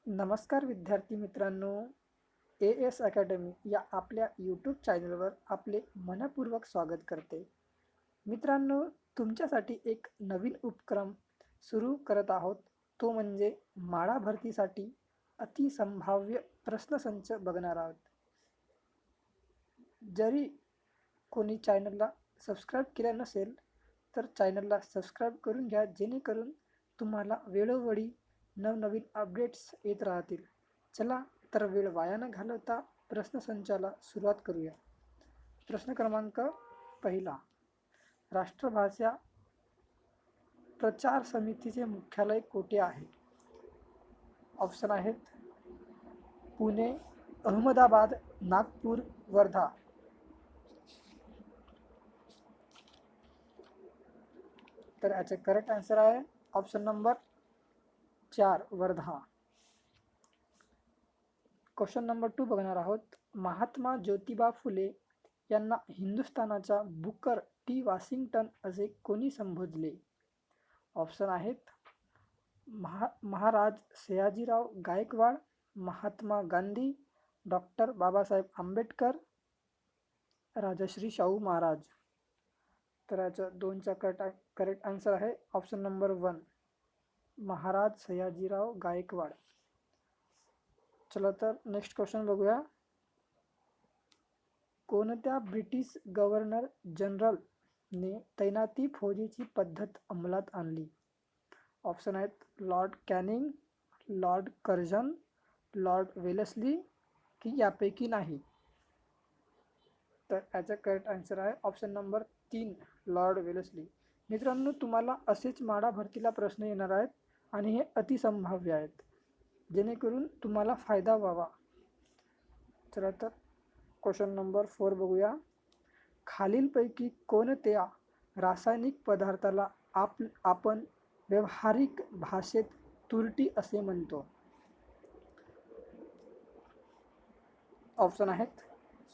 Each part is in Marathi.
नमस्कार विद्यार्थी मित्रांनो, ए एस अकॅडमी या आपल्या यूट्यूब चॅनलवर आपले मनपूर्वक स्वागत करते. मित्रांनो, तुमच्यासाठी एक नवीन उपक्रम सुरू करत आहोत. तो म्हणजे माळा भरतीसाठी अतिसंभाव्य प्रश्नसंच बघणार आहोत. जरी कोणी चॅनलला सबस्क्राईब केलं नसेल तर चॅनलला सबस्क्राईब करून घ्या, जेणेकरून तुम्हाला वेळोवेळी नवनवीन अपडेट्स येत राहतील. चला तर वेळ वाया न घालवता प्रश्नसंचाला सुरुवात करूया. प्रश्न क्रमांक पहिला, राष्ट्रभाषा प्रचार समितीचे मुख्यालय कोठे आहे? ऑप्शन आहेत पुणे, अहमदाबाद, नागपूर, वर्धा. तर याचे करेक्ट आन्सर आहे option number 4, Wardha. Question number 2 बघणार आहोत. महात्मा ज्योतिबा फुले यांना हिंदुस्थानाचा बुकर टी वॉशिंग्टन असे कोणी संबोधले? ऑप्शन आहेत महाराज सयाजीराव गायकवाड, महात्मा गांधी, डॉक्टर बाबासाहेब आंबेडकर, राजश्री शाहू महाराज. तर याच्या दोनचा करेक्ट आन्सर आहे ऑप्शन नंबर 1, महाराज सयाजीराव गायकवाड. चला तर नेक्स्ट क्वेश्चन बघूया. कोणत्या ब्रिटिश गव्हर्नर जनरलने तैनाती फौजेची पद्धत अंमलात आणली? ऑप्शन आहेत Lord Canning, Lord Curzon, Lord Wellesley की यापैकी नाही. तर याचा करेक्ट आन्सर आहे ऑप्शन नंबर 3, लॉर्ड वेलेस्ली. मित्रांनो, तुम्हाला असेच माडा भरतीला प्रश्न येणार आहेत आणि हे अतिसंभाव्य आहेत, जेणेकरून तुम्हाला फायदा व्हावा. चला तर क्वेश्चन नंबर 4 बघूया. खालीलपैकी कोणत्या रासायनिक पदार्थाला आपण व्यावहारिक भाषेत तुरटी असे म्हणतो? ऑप्शन आहेत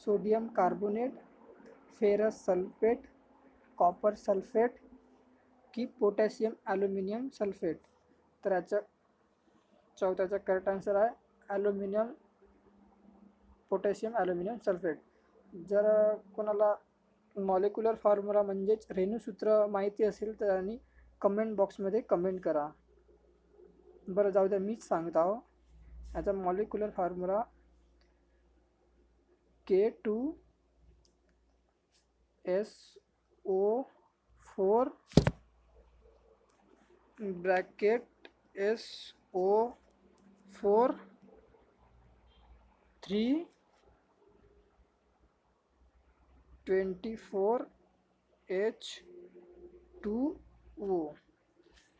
sodium carbonate, ferrous sulphate, copper sulphate की पोटॅशियम ॲल्युमिनियम सल्फेट. तर याचा चौथ्याचा करेक्ट आन्सर आहे ॲल्युमिनियम, पोटॅशियम ॲल्युमिनियम सल्फेट. जर कोणाला मॉलिक्युलर फॉर्म्युला म्हणजेच रेणुसूत्र माहिती असेल तर त्यांनी कमेंट बॉक्समध्ये कमेंट करा. बरं, जाऊ द्या, मीच सांगत आहो. याचा molecular formula K2SO4 bracket SO4 324H2O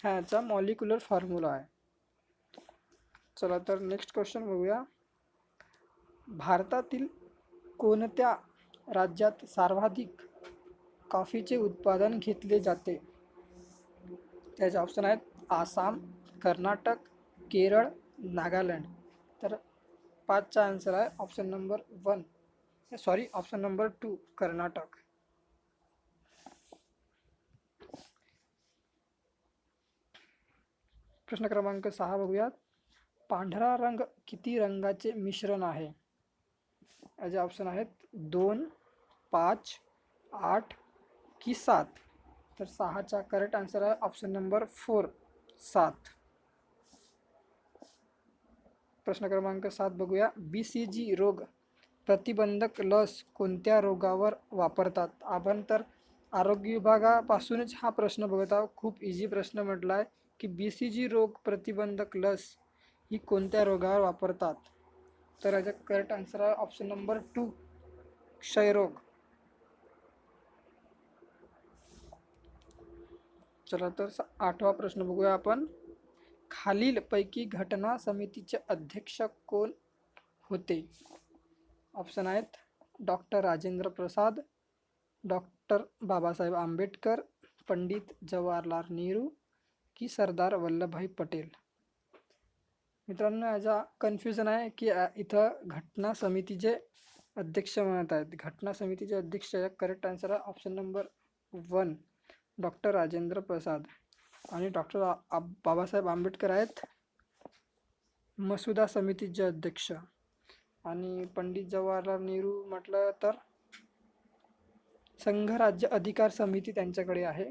ह्याचा मॉलिक्युलर फॉर्म्युला आहे. चला तर नेक्स्ट क्वेश्चन बघूया. भारतातील कोणत्या राज्यात सर्वाधिक कॉफीचे उत्पादन घेतले जाते? त्याचे ऑप्शन आहेत आसाम, कर्नाटक, केरळ, नागालँड. तर 5चा आन्सर आहे ऑप्शन नंबर 2, कर्नाटक. प्रश्न क्रमांक 6 बघूयात. पांढरा रंग किती रंगाचे मिश्रण आहे? याचे ऑप्शन आहेत 2, 5, 8 की 7. तर 6चा करेक्ट आन्सर आहे ऑप्शन नंबर 4, 7. प्रश्न क्रमांक 7 बघूया. BCG रोग प्रतिबंधक लस कोणत्या रोगावर वापरतात? आपण तर आरोग्य विभागापासूनच हा प्रश्न बघत आहोत. खूप इझी प्रश्न म्हटला आहे की BCG रोग प्रतिबंधक लस ही कोणत्या रोगावर वापरतात? तर याचा करेक्ट आन्सर आहे ऑप्शन नंबर 2, क्षयरोग. चला तर 8वा प्रश्न बघूया आपण. खालीलपैकी घटना समितीचे अध्यक्ष कोण होते? ऑप्शन आहेत डॉक्टर राजेंद्र प्रसाद, डॉक्टर बाबासाहेब आंबेडकर, पंडित जवाहरलाल नेहरू की सरदार वल्लभभाई पटेल. मित्रांनो, याचा कन्फ्युजन आहे की इथं घटना समितीचे अध्यक्ष म्हणत आहेत. घटना समितीचे अध्यक्ष करेक्ट आन्सर आहे option number 1, doctor Rajendra Prasad. आणि डॉक्टर बाबासाहेब आंबेडकर आहेत मसुदा समितीचे अध्यक्ष. आणि पंडित जवाहरलाल नेहरू म्हटलं तर संघराज्य अधिकार समिती त्यांच्याकडे आहे.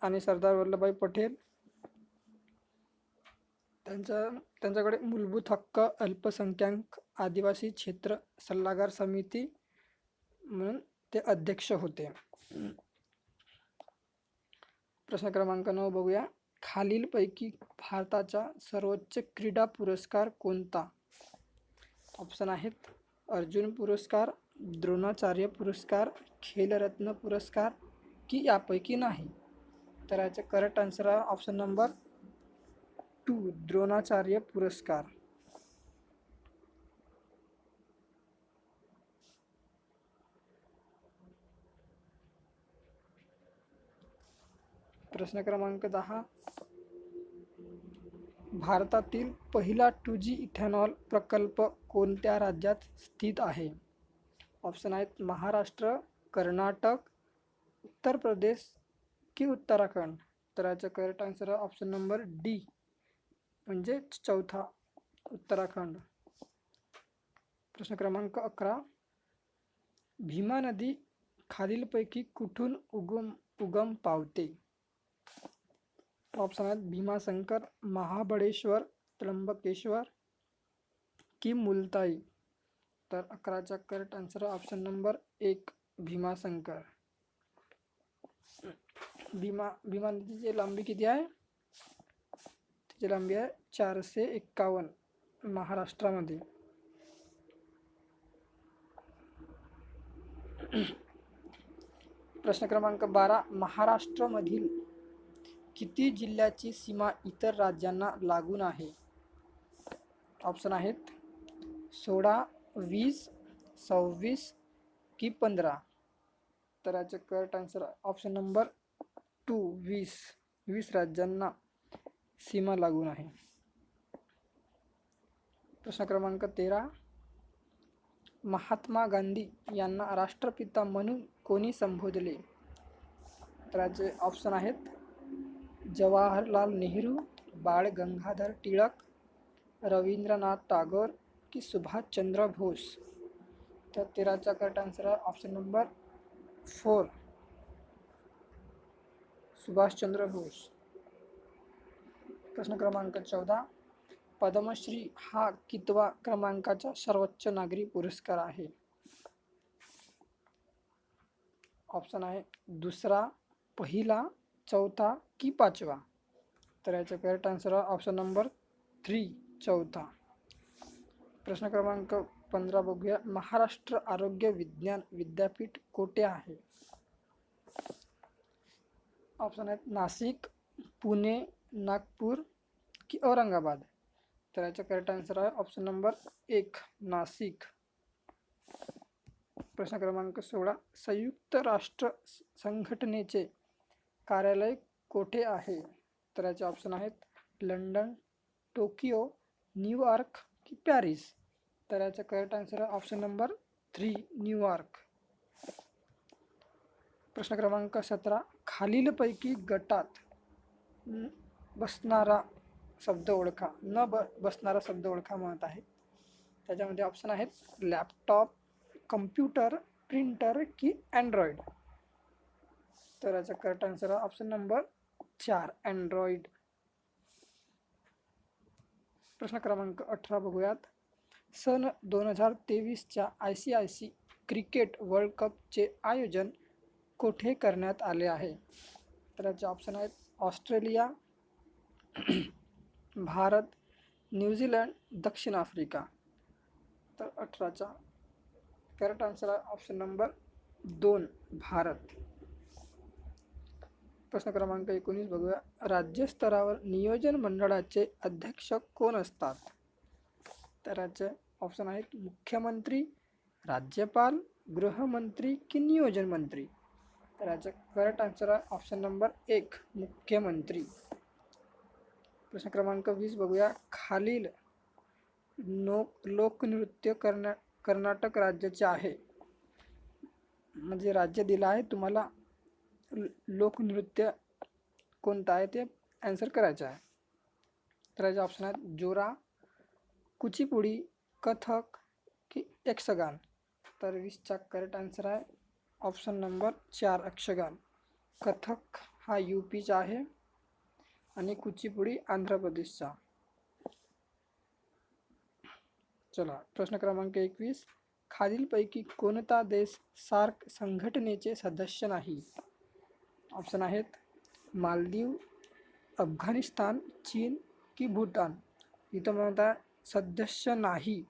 आणि सरदार वल्लभभाई पटेल त्यांच्याकडे मूलभूत हक्क अल्पसंख्याक आदिवासी क्षेत्र सल्लागार समिती म्हणून ते अध्यक्ष होते. प्रश्न क्रमांक 9 बघूया. खालीलपैकी भारताचा सर्वोच्च क्रीडा पुरस्कार कोणता? ऑप्शन आहेत अर्जुन पुरस्कार, द्रोणाचार्य पुरस्कार, खेलरत्न पुरस्कार की यापैकी नाही. तर याचे करेक्ट आन्सर आहे ऑप्शन नंबर 2 द्रोणाचार्य पुरस्कार. प्रश्न क्रमांक 10. भारतातील पहिला 2G इथेनॉल प्रकल्प कोणत्या राज्यात स्थित आहे? ऑप्शन आहेत महाराष्ट्र, कर्नाटक, उत्तर प्रदेश की उत्तराखंड. तर याचा करेक्ट आन्सर आहे ऑप्शन नंबर डी म्हणजे चौथा उत्तराखंड. प्रश्न क्रमांक 11. भीमा नदी खालीलपैकी कुठून उगम पावते? ऑप्शन आहेत भीमाशंकर, महाबळेश्वर, त्र्यंबकेश्वर की मुलताई. तर 11चा correct answer option number 1 Bhimashankar. Bhima नदीची लांबी किती आहे? तिची लांबी आहे 451 महाराष्ट्रामध्ये. प्रश्न क्रमांक 12. महाराष्ट्रामधील किती जिल्ह्याची सीमा इतर राज्यांना लागून आहे? ऑप्शन आहेत 16, 20, 26 की 15. तर याचे करेक्ट आन्सर ऑप्शन नंबर 2 20 राज्यांना सीमा लागून आहे. प्रश्न क्रमांक 13. महात्मा गांधी यांना राष्ट्रपिता म्हणून कोणी संबोधले? तर याचे ऑप्शन आहेत जवाहरलाल नेहरू, बाळ गंगाधर टिळक, रवींद्रनाथ टागोर की सुभाषचंद्र बोस. तर 13चा करेक्ट आन्सर आहे ऑप्शन नंबर 4 सुभाषचंद्र बोस. प्रश्न क्रमांक 14. पद्मश्री हा कितवा क्रमांकाचा सर्वोच्च नागरी पुरस्कार आहे? ऑप्शन आहे दुसरा, पहिला, चौथा की 5वा. तर याचा करेक्ट आन्सर आहे ऑप्शन नंबर 3 चौथा. प्रश्न क्रमांक 15 बघूया. महाराष्ट्र आरोग्य विज्ञान विद्यापीठ कोठे आहे? ऑप्शन आहेत नाशिक, पुणे, नागपूर की औरंगाबाद. तर याचा करेक्ट आन्सर आहे ऑप्शन नंबर 1 नाशिक. प्रश्न क्रमांक 16. संयुक्त राष्ट्र संघटनेचे कार्यालय कोठे आहे? तर याचे ऑप्शन आहेत लंडन, टोकियो, न्यूयॉर्क की पॅरिस. तर याचा करेक्ट आन्सर आहे ऑप्शन नंबर 3 न्यूयॉर्क. प्रश्न क्रमांक 17. खालीलपैकी गटात बसणारा शब्द ओळखा. बसणारा शब्द ओळखा म्हणत आहे. त्याच्यामध्ये ऑप्शन आहेत लॅपटॉप, कम्प्युटर, प्रिंटर की अँड्रॉइड. तर याचा करेक्ट आन्सर आहे ऑप्शन नंबर 4 अँड्रॉइड. प्रश्न क्रमांक 18 बघूयात. सन 2023च्या ICC क्रिकेट वर्ल्ड कपचे आयोजन कोठे करण्यात आले आहे? तर याचे ऑप्शन आहेत ऑस्ट्रेलिया, भारत, न्यूझीलंड, दक्षिण आफ्रिका. तर 18चा करेक्ट आन्सर आहे ऑप्शन नंबर 2 भारत. प्रश्न क्रमांक 19 बघूया. राज्यस्तरावर नियोजन मंडळाचे अध्यक्ष कोण असतात? तर याचे ऑप्शन आहेत मुख्यमंत्री, राज्यपाल, गृहमंत्री की नियोजन मंत्री. तर याचा करेक्ट आन्सर आहे ऑप्शन नंबर 1 मुख्यमंत्री. प्रश्न क्रमांक 20 बघूया. खालील लोकनृत्य कर्नाटक राज्याचे आहे. म्हणजे राज्य दिलं आहे, तुम्हाला लोकनृत्य कोणतं आहे ते आन्सर करायचं आहे. तर याचे ऑप्शन आहेत जोरा, कुचिपुडी, कथक की यक्षगान. तर 20चा करेक्ट आन्सर आहे ऑप्शन नंबर 4 यक्षगान. कथक हा यूपीचा आहे आणि कुचिपुडी आंध्र प्रदेशचा. चला प्रश्न क्रमांक 21. खालीलपैकी कोणता देश सार्क संघटनेचे सदस्य नाही? ऑप्शन आहेत मालदीव, अफगाणिस्तान, चीन की भूतान. इथं म्हणता सदस्य नाही,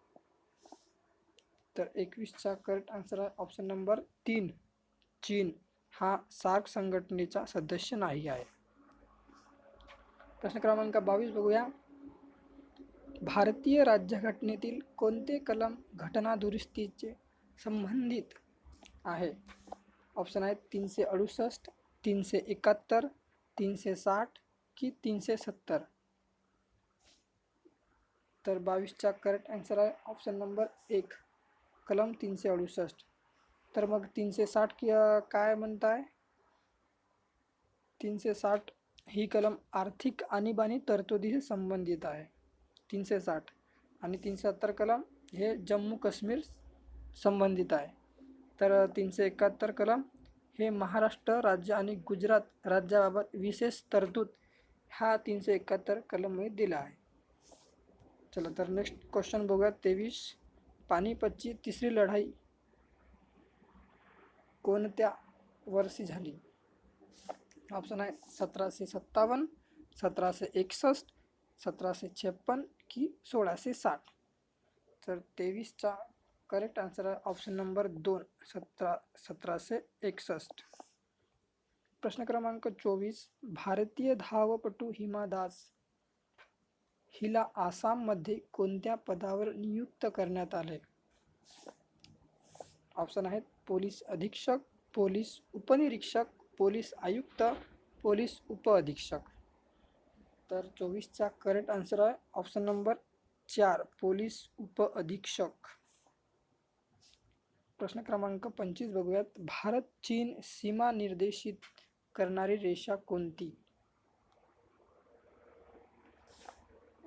तर 21चा करेक्ट आन्सर आहे ऑप्शन नंबर 3 चीन हा सार्क संघटनेचा सदस्य नाही आहे. प्रश्न क्रमांक 22 बघूया. भारतीय राज्यघटनेतील कोणते कलम घटना दुरुस्तीचे संबंधित आहे? ऑप्शन आहेत 368, 371, 360 की 370. तर 22चा करेक्ट आन्सर आहे ऑप्शन नंबर 1 कलम 368. तर मग 360 की काय म्हणताय? 360 ही कलम आर्थिक आणीबाणी तरतुदीशी संबंधित आहे 360. आणि 370 कलम हे जम्मू काश्मीर संबंधित आहे. तर 371 कलम हे महाराष्ट्र राज्य आणि गुजरात राज्याबाबत विशेष तरतूद हा 371 कलममध्ये दिला आहे. चला तर नेक्स्ट क्वेश्चन बघूया. 23. पानिपतची तिसरी लढाई कोणत्या वर्षी झाली? ऑप्शन आहे 1757, 1761, 1756 की 1660. तर 23चा करेक्ट आन्सर आहे ऑप्शन नंबर 2 1761. प्रश्न क्रमांक 24. भारतीय धावपटू हिमा दास हिला आसाममध्ये कोणत्या पदावर नियुक्त करण्यात आले? ऑप्शन आहेत पोलीस अधीक्षक, पोलीस उपनिरीक्षक, पोलीस आयुक्त, पोलीस उपअधीक्षक. तर 24चा करेक्ट आन्सर आहे ऑप्शन नंबर 4 पोलीस उपअधीक्षक. प्रश्न क्रमांक 25 बघूयात. भारत चीन सीमा निर्देशित करणारी रेषा कोणती?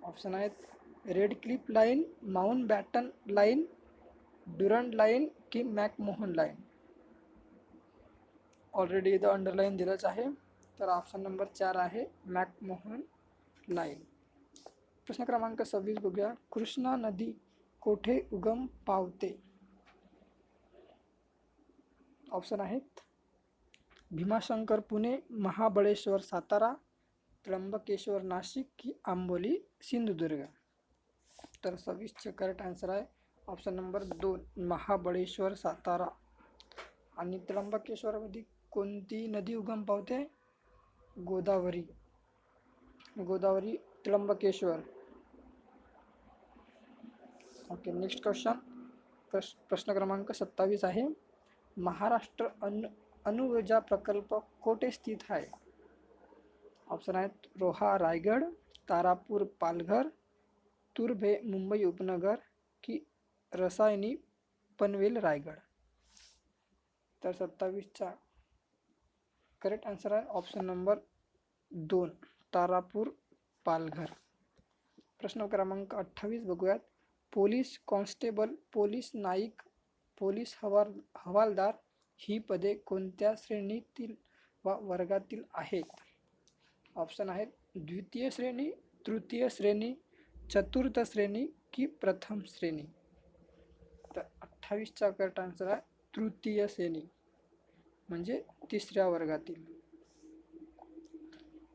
ऑप्शन आहेत red cliff line, mount batten line, durand line की मॅकमोहन लाईन. ऑलरेडी इथं अंडरलाईन दिलंच आहे, तर ऑप्शन नंबर 4 आहे मॅकमोहन लाईन. प्रश्न क्रमांक 26 बघूया. कृष्णा नदी कोठे उगम पावते? ऑप्शन आहेत भीमाशंकर पुणे, महाबळेश्वर सातारा, त्र्यंबकेश्वर नाशिक की आंबोली सिंधुदुर्ग. तर 26चे करेक्ट आन्सर आहे ऑप्शन नंबर 2 महाबळेश्वर सातारा. आणि त्र्यंबकेश्वरमध्ये कोणती नदी उगम पावते? Godavari. Godavari Trimbakeshwar. Okay next question. प्रश्न क्रमांक 27 आहे. महाराष्ट्र अणुऊर्जा प्रकल्प कोठे स्थित आहे? ऑप्शन आहेत रोहा रायगड, तारापूर पालघर, तुर्भे मुंबई उपनगर की रसायनी पनवेल रायगड. तर 27चा करेक्ट आन्सर आहे ऑप्शन नंबर 2 तारापूर पालघर. प्रश्न क्रमांक 28 बघूयात. Police constable, police Naik, police हवालदार ही पदे कोणत्या श्रेणीतील वा वर्गातील आहेत? ऑप्शन आहेत द्वितीय श्रेणी, तृतीय श्रेणी, चतुर्थ श्रेणी की प्रथम श्रेणी. तर 28चा करेक्ट आन्सर आहे तृतीय श्रेणी म्हणजे तिसऱ्या वर्गातील.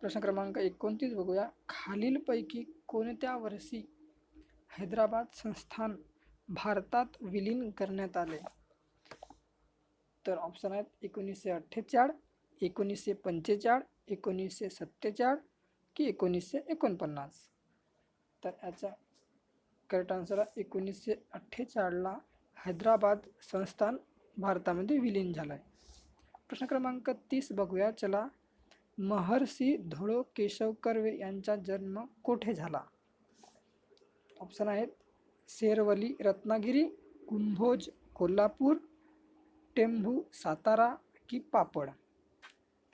प्रश्न क्रमांक 29 बघूया. खालीलपैकी कोणत्या वर्षी हैदराबाद संस्थान भारतात विलीन करण्यात आले? तर ऑप्शन आहेत 1948, 1945, 1947 की 1949. तर याचा करेक्ट आन्सर आहे 1948ला हैदराबाद संस्थान भारतामध्ये विलीन झालं आहे. प्रश्न क्रमांक 30 बघूया. चला. महर्षी धोळो केशव कर्वे यांचा जन्म कोठे झाला? ऑप्शन आहेत शेरवली रत्नागिरी, कुंभोज कोल्हापूर, टेंभू सातारा की पापड.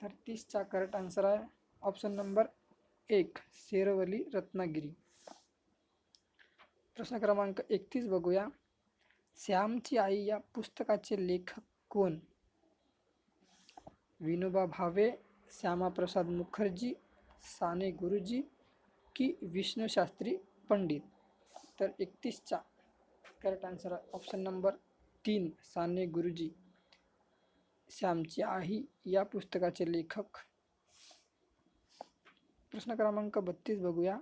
तर 30चा करेक्ट आन्सर आहे ऑप्शन नंबर 1 शेरवली रत्नागिरी. प्रश्न क्रमांक 31 बघूया. श्यामची आई या पुस्तकाचे लेखक कोण? विनोबा भावे, श्यामाप्रसाद मुखर्जी, साने गुरुजी की विष्णू शास्त्री पंडित. तर 31चा correct answer option number 3 Sane Guruji. श्यामची आई या पुस्तकाचे लेखक. प्रश्न क्रमांक 32 बघूया.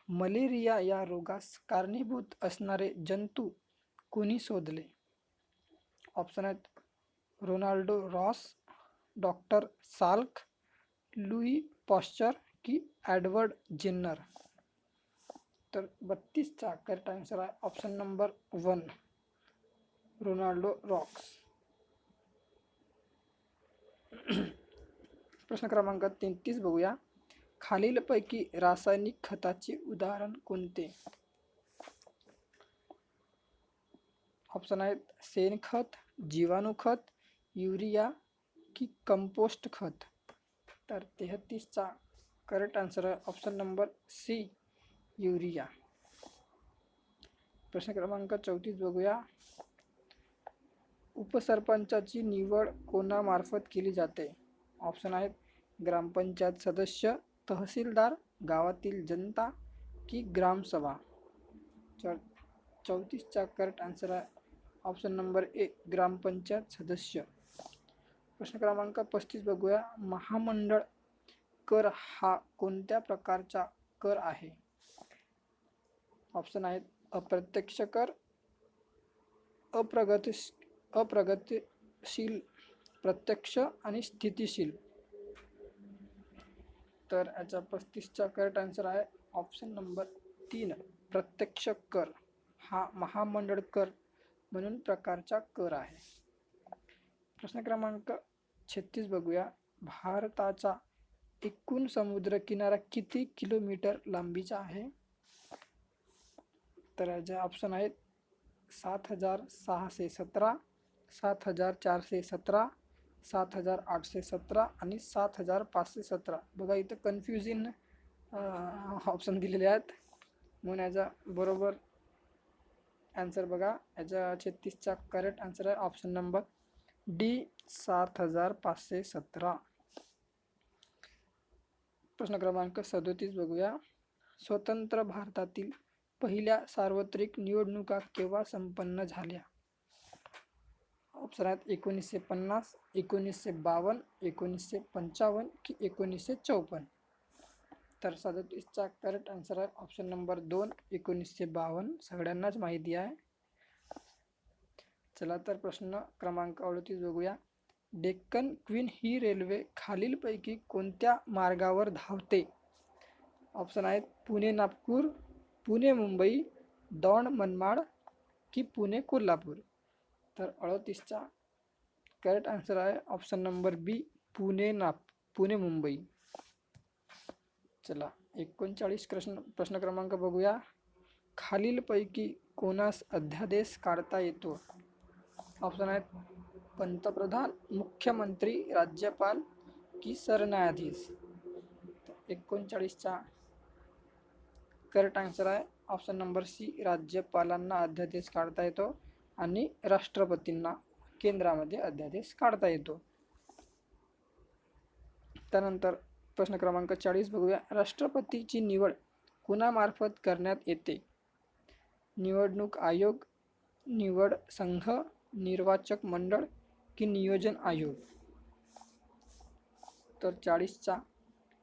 मलेरिया या रोगास कारणीभूत असणारे जंतू कोणी शोधले? ऑप्शन आहेत Ronaldo Ross, doctor Salk, Louis Pasteur की एडवर्ड जेन्नर. तर 32चा करेक्ट आन्सर आहे ऑप्शन नंबर 1 रोनाल्डो रॉक्स. प्रश्न क्रमांक 33 बघूया. खालीलपैकी रासायनिक खताचे उदाहरण कोणते? ऑप्शन आहेत शेणखत, जीवाणूखत, युरिया की कंपोस्ट खत. तर 33चा करेक्ट आन्सर आहे ऑप्शन नंबर सी युरिया. प्रश्न क्रमांक 34 बघूया. उपसरपंचाची निवड कोणामार्फत केली जाते? ऑप्शन आहेत ग्रामपंचायत सदस्य, तहसीलदार, गावातील जनता की ग्रामसभा. 34चा करेक्ट आन्सर आहे ऑप्शन नंबर ए ग्रामपंचायत सदस्य. प्रश्न क्रमांक 35 बघूया. महामंडळ कर हा कोणत्या प्रकारचा कर आहे? ऑप्शन आहेत अप्रत्यक्ष कर, अप्रगतिशील, प्रत्यक्ष आणि स्थितीशील. तर याचा 35चा करेक्ट आन्सर आहे ऑप्शन नंबर 3 प्रत्यक्ष कर हा महामंडळ कर म्हणून प्रकारचा कर आहे. प्रश्न क्रमांक 36 बघूया. भारताचा एकूण समुद्रकिनारा किती किलोमीटर लांबीचा आहे? तर याचे ऑप्शन आहेत 7,617, 7,417, 7,817 आणि 7,517. बघा इथं कन्फ्युजिंग ऑप्शन दिलेले आहेत म्हणून याचा बरोबर आन्सर बघा. याचा 36चा करेक्ट आन्सर आहे ऑप्शन नंबर डी 7,517. प्रश्न क्रमांक 37 बघूया. स्वतंत्र भारतातील पहिल्या सार्वत्रिक निवडणुका केव्हा संपन्न झाल्या? ऑप्शन आहेत 1950, 1952, 1955 की 1954. तर 37चा करेक्ट आन्सर आहे ऑप्शन नंबर 2 1952. सगळ्यांनाच माहिती आहे. चला तर प्रश्न क्रमांक 38 बघूया. डेक्कन क्वीन ही रेल्वे खालीलपैकी कोणत्या मार्गावर धावते? ऑप्शन आहेत पुणे नागपूर, पुणे मुंबई, दौंड मनमाड की पुणे कोल्हापूर. तर 38चा करेक्ट आन्सर आहे ऑप्शन नंबर बी पुणे मुंबई. चला 39 प्रश्न क्रमांक बघूया. खालीलपैकी कोणास अध्यादेश काढता येतो? ऑप्शन आहेत पंतप्रधान, मुख्यमंत्री, राज्यपाल की सरन्यायाधीश. 39चा करेक्ट आन्सर आहे ऑप्शन नंबर सी राज्यपालांना अध्यादेश काढता येतो आणि राष्ट्रपतींना केंद्रामध्ये अध्यादेश काढता येतो. त्यानंतर प्रश्न क्रमांक 40 बघूया. राष्ट्रपतीची निवड कुणामार्फत करण्यात येते? निवडणूक आयोग, निवड संघ, निर्वाचक मंडळ की नियोजन आयोग. तर 40चा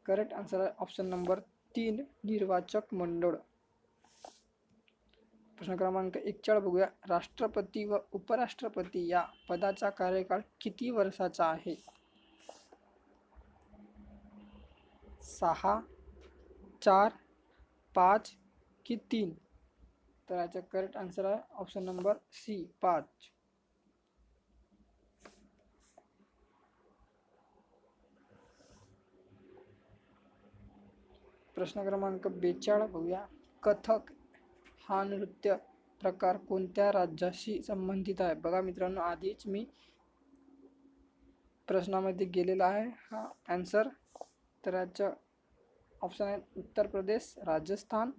करेक्ट आन्सर आहे ऑप्शन नंबर 3 निर्वाचक मंडळ. प्रश्न क्रमांक 41 बघूया. राष्ट्रपती व उपराष्ट्रपती या पदाचा कार्यकाळ किती वर्षाचा आहे? 6, 4, 5 की 3. तर याचा करेक्ट आन्सर आहे ऑप्शन नंबर सी 5. प्रश्न क्रमांक 42 बघूया. कथक हा नृत्य प्रकार कोणत्या राज्याशी संबंधित आहे? बघा मित्रांनो, आधीच मी प्रश्नामध्ये गेलेला आहे हा आन्सर. तर याचं ऑप्शन आहे उत्तर प्रदेश, राजस्थान,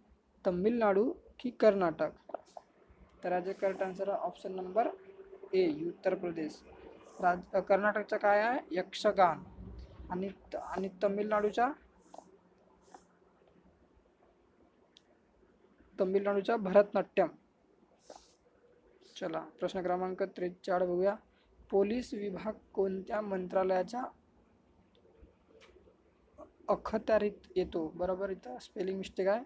तमिळनाडू की कर्नाटक. तर याचे करेक्ट आन्सर आहे option number A, Uttar Pradesh. कर्नाटकचा काय आहे, यक्षगान. आणि आणि तमिळनाडूचा भरतनाट्यम. चला प्रश्न क्रमांक 43 बघूया. पोलीस विभाग कोणत्या मंत्रालयाच्या अखत्यारीत येतो? बरोबर, इथं स्पेलिंग मिस्टेक आहे.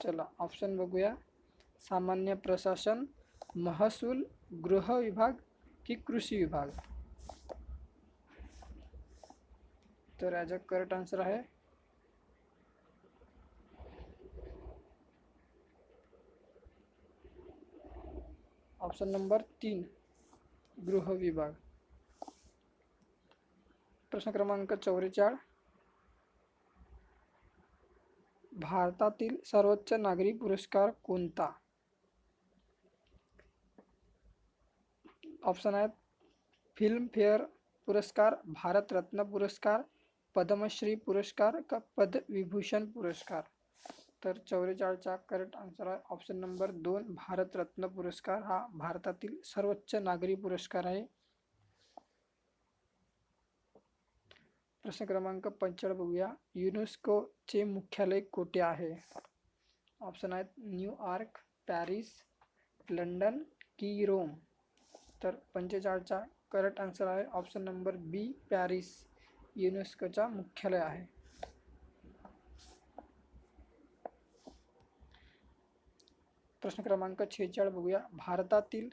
चला ऑप्शन बघूया. सामान्य प्रशासन, महसूल, गृह विभाग की कृषी विभाग. तर याचा करेक्ट आन्सर आहे ऑप्शन नंबर 3, गृह विभाग. प्रश्न क्रमांक 44. भारतातील सर्वोच्च नागरी पुरस्कार कोणता? ऑप्शन आहेत फिल्मफेअर पुरस्कार, भारतरत्न पुरस्कार, पद्मश्री पुरस्कार का पद्मविभूषण पुरस्कार. तर 44चा करेक्ट आन्सर आहे ऑप्शन नंबर 2, भारतरत्न पुरस्कार. हा भारतातील सर्वोच्च नागरी पुरस्कार आहे. प्रश्न क्रमांक 45 बघूया. युनेस्कोचे मुख्यालय कोठे आहे? ऑप्शन आहेत न्यूयॉर्क, पॅरिस, लंडन की रोम. तर 45चा करेक्ट आन्सर आहे ऑप्शन नंबर बी, पॅरिस युनेस्कोचा मुख्यालय आहे. प्रश्न क्रमांक 46 बघूया. भारतातील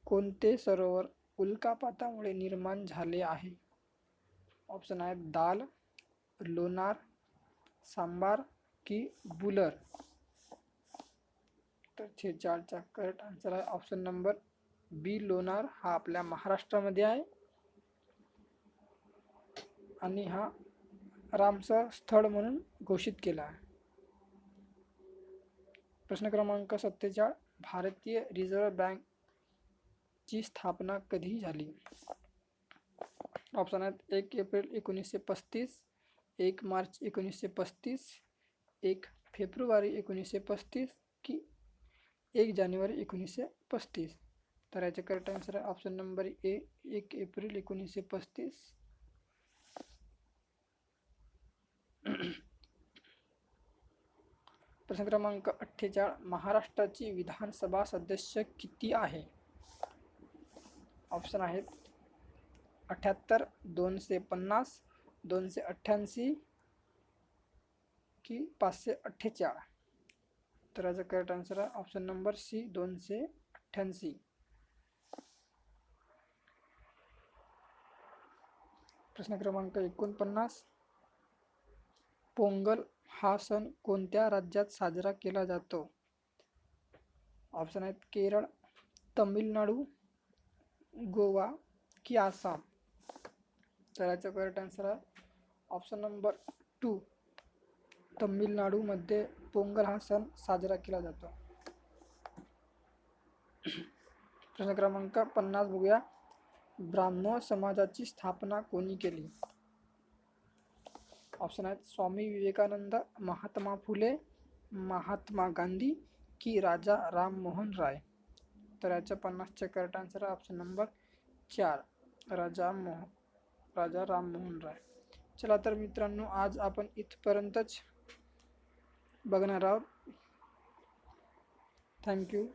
कोणते सरोवर उल्कापातामुळे निर्माण झाले आहे? ऑप्शन आहेत दाल, लोणार, सांबार की बुलर. तर 46चा करेक्ट आन्सर आहे ऑप्शन नंबर बी, लोणार. हा आपल्या महाराष्ट्रामध्ये आहे आणि हा रामसर स्थळ म्हणून घोषित केला आहे. प्रश्न क्रमांक 47. भारतीय रिझर्व्ह बँक ची स्थापना कधी झाली? ऑप्शन आहेत 1 एप्रिल 1935, 1 मार्च 1935, 1 फेब्रुवारी 1935 की 1 जानेवारी 1935. तर याचे करेक्ट आन्सर आहे ऑप्शन नंबर ए, 1 एप्रिल 1935. प्रश्न क्रमांक 48. महाराष्ट्राची विधानसभा सदस्य किती आहे? ऑप्शन आहेत 78, 250, 288 की 548. तर याचा करेक्ट आन्सर आहे ऑप्शन नंबर सी, 288. प्रश्न क्रमांक 49. पोंगल हा सण कोणत्या राज्यात साजरा केला जातो? ऑप्शन आहेत केरळ, तमिळनाडू, गोवा की आसाम. तर याचा करेक्ट आन्सर आहे ऑप्शन नंबर 2, तमिळनाडूमध्ये पोंगल हा सण साजरा केला जातो. प्रश्न क्रमांक 50 बघूया. ब्राह्मण समाजाची स्थापना कोणी केली? ऑप्शन आहेत स्वामी विवेकानंद, महात्मा फुले, महात्मा गांधी की राजा राममोहन राय. तर याचा 50चा करेक्ट आन्सर आहे ऑप्शन नंबर 4, राजा राममोहन राय. चला तर मित्रांनो, आज आपण इथपर्यंतच बघणार आहोत. थँक्यू.